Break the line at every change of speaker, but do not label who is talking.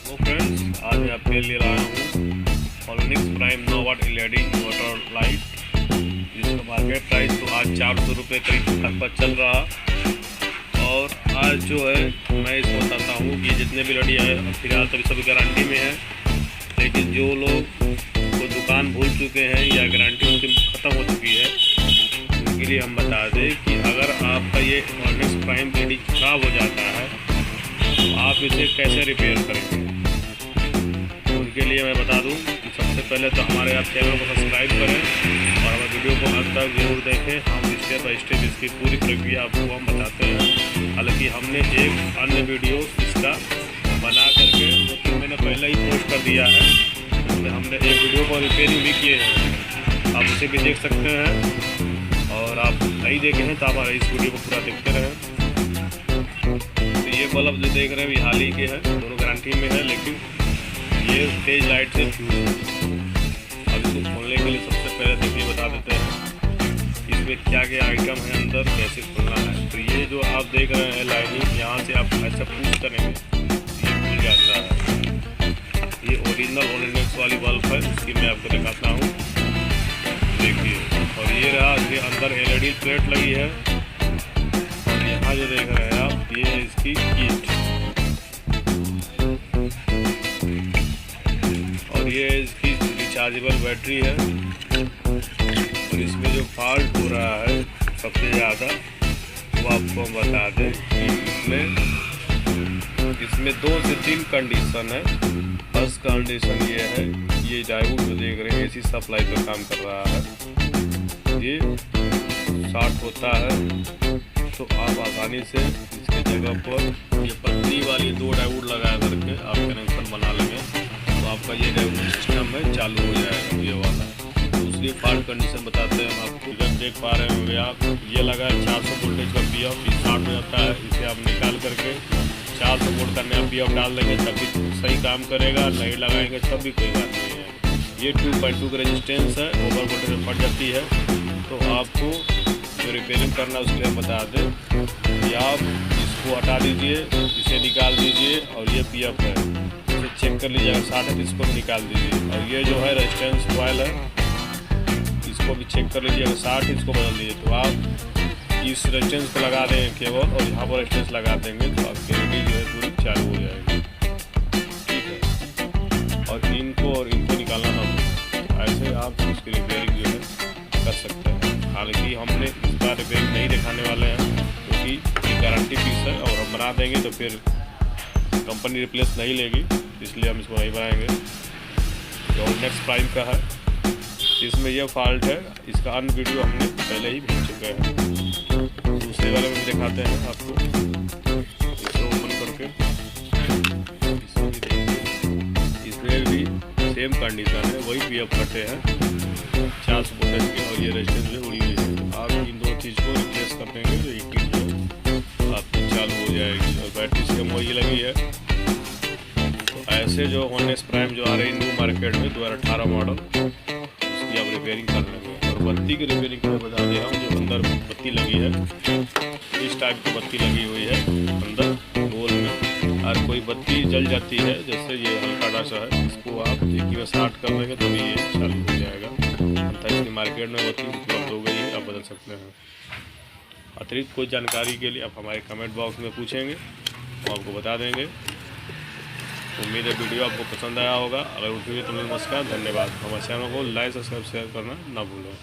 तो फ्रेंड्स, आज मैं आपके लिए लाया हूँ हॉलोनिक्स प्राइम 9 वाट एलईडी इन्वर्टर लाइट, जिसका मार्केट प्राइस तो आज 400 रुपये करीब लगभग चल रहा। और आज जो है मैं इसको बताता हूँ कि जितने भी लड़ी आए फिलहाल तभी सभी गारंटी में है, लेकिन जो लोग वो दुकान भूल चुके हैं या गारंटी उनकी ख़त्म हो चुकी है, उनके लिए हम बता दें कि अगर आपका ये हॉलोनिक्स प्राइम एलईडी ख़राब हो जाता है तो आप इसे कैसे रिपेयर करेंगे। उनके लिए मैं बता दूं कि सबसे पहले तो हमारे आप चैनल को सब्सक्राइब करें और हमारे वीडियो को अंत तक जरूर देखें। हम स्टेप बाय स्टेप इसकी पूरी प्रक्रिया आपको हम बताते हैं। हालांकि हमने एक अन्य वीडियो इसका बना करके तो मैंने पहले ही पोस्ट कर दिया है, उसमें हमने एक वीडियो को रिपेयरिंग भी किए हैं, आप उसे भी देख सकते हैं। और आप नहीं देखे हैं तो हमारे इस वीडियो को पूरा देखते रहें। तो ये बल्ब जो देख रहे हैं हाल ही के हैं, दोनों गारंटी में है, लेकिन ये तेज लाइट से फ्यूज है। अब इसको खोलने के लिए सबसे पहले देखिए बता देते हैं इसमें क्या क्या आइटम है, अंदर कैसे खोलना है। तो ये जो आप देख रहे हैं लाइनिंग, यहाँ से आप ऐसा पुश करेंगे ये खुल जाता है। ये ओरिजिनल हॉलोनिक्स वाली बल्ब है, इसकी मैं आपको दिखाता हूँ, देखिए। और ये रहा, इसके अंदर एलईडी प्लेट लगी है। और यहाँ जो देख रहे हैं आप, ये है इसकी किट, और ये इसकी रिचार्जेबल बैटरी है। और इसमें जो फॉल्ट हो रहा है सबसे ज़्यादा वो आपको हम बता दें कि इसमें 2 से 3 कंडीशन है। फर्स्ट कंडीशन ये है, ये डायोड जो देख रहे हैं एसी सप्लाई पर काम कर रहा है, ये शॉर्ट होता है तो आप आसानी से इसके जगह पर ये पतली वाली 2 डायोड लगा करके आप कनेक्शन बना लेंगे तो आपका ये डायोड सिस्टम है चालू हो जाएगा ये वाला। दूसरी फॉल्ट कंडीशन बताते हैं हम आपको, जब देख पा रहे होंगे आप, ये लगा है 400 वोल्टेज का पीएफ, शॉर्ट हो जाता है, इसे आप निकाल करके 400 वोल्ट का नया पीएफ डाल देंगे तभी सही काम करेगा, नहीं लगाएंगे तब भी कोई बात नहीं है। ये 2.2 का रेजिस्टेंस है, ओवर वोल्टेज में फट जाती है। तो आपको जो रिपेयरिंग करना है उसके लिए हम बता दें कि आप इसको हटा दीजिए, इसे निकाल दीजिए, और ये पीएफ है इसे चेक कर लीजिए, अगर 60 है तो इसको भी निकाल दीजिए। और ये जो है रेजिस्टेंस कॉइल है, इसको भी चेक कर लीजिए, अगर 60 इसको बदल दीजिए। तो आप इस रेजिस्टेंस को लगा देंगे केवल, और यहाँ पर रेजिस्टेंस लगा देंगे तो आपकी एलईडी जो है पूरी चालू हो जाएगी, ठीक है। और इनको निकालना ना हो, ऐसे आप उसकी रिपेयरिंग जो है कर सकते हैं। हालांकि हमने इस बार रिपेयरिंग नहीं दिखाने वाले हैं क्योंकि ये गारंटी पीस है और हम बना देंगे तो फिर कंपनी रिप्लेस नहीं लेगी, इसलिए हम इसको नहीं बनाएंगे। तो नेक्स्ट प्राइम का है, इसमें यह फॉल्ट है, इसका अन्य वीडियो हमने पहले ही भेज चुके हैं। दूसरे वाले में भी दिखाते हैं आपको, इसे ओपन करके इसमें भी सेम कंडीशन है, वही पीएफ फटे हैं 400 वोल्टेज के, और ये रेजिस्टेंस भी उड़ी हुई है। आप इन दो चीज़ को रिप्लेस कर देंगे तो एक चीज़ जो आपकी चालू हो जाएगी। और बैटरी सेम वही लगी है। तो ऐसे जो हॉलोनिक्स प्राइम जो आ रही है न्यू मार्केट में 2018 मॉडल, उसकी आप रिपेयरिंग कर लेंगे। और बत्ती की रिपेयरिंग को बता दे रहा हूँ, जो अंदर बत्ती लगी है इस टाइप की बत्ती लगी हुई है अंदर गोल में, और कोई बत्ती जल जाती है जैसे ये हल्का डासा है, इसको आप एक में स्टार्ट कर लेंगे तभी ये चालू हो जाएगा। इसकी मार्केट में बत्ती उपलब्ध हो गई है, आप बदल सकते हैं। अतिरिक्त कोई जानकारी के लिए आप हमारे कमेंट बॉक्स में पूछेंगे, हम आपको बता देंगे। उम्मीद है वीडियो आपको पसंद आया होगा। अगर उठी हुई तो नमस्कार, धन्यवाद। हमारे चैनल को लाइक सब्सक्राइब शेयर करना ना भूलें।